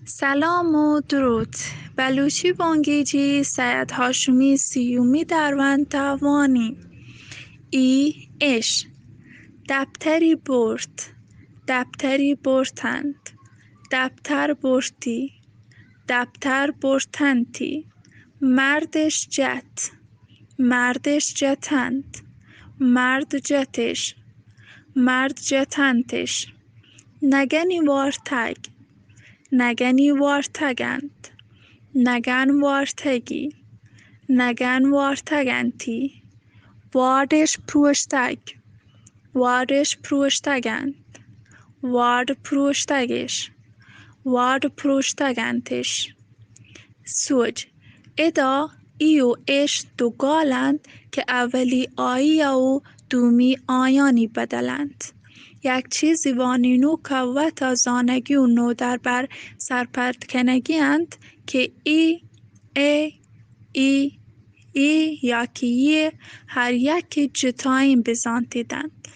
سلام و درود. بلوچی بانگیجی سید هاشمی سیومی دروند توانی ای اش دبتری برد، دبتری بردند، دبتر بردی، دبتر بردندی، مردش جت، مردش جتند، مرد جتش، مرد جتنتش، نگنی وارتگ، نگنی وارتگند، نگن وارتگی، نگن وارتگنتی، واردش پروشتگ، واردش پروشتگند، وارد پروشتگش، وارد پروشتگنتش. سوج ادا ای و اش دو گالند که اولی آیی و دومی آیانی بدلند. یک چیزی وانینو که و تا زانگی و نو در بر سرپرکنگی اند که ای یا که یه هر یک جتاین بزانتیدند.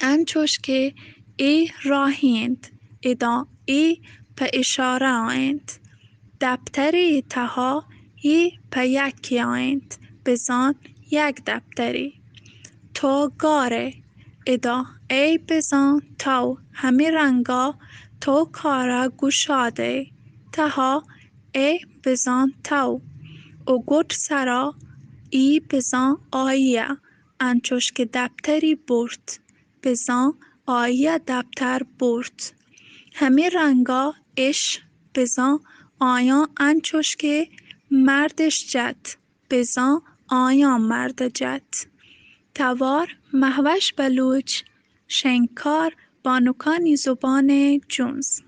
انچوش که ای راهیند ادا ای په اشاره آیند. دبتری تها ای په یکی آیند بزان یک دبتری. تو گاره ادا ای بزان تو همی رنگا تو کارا گشاده تها ای بزان تو او گوت سرا ای بزان آیه انچوش که دبتری برد بزان آیه دبتر برد. همی رنگا اش بزان آیا انچوش که مردش جت بزان آیا مرد جت. توار مهوش بلوچ شنکار بانوکانی زبان جونز.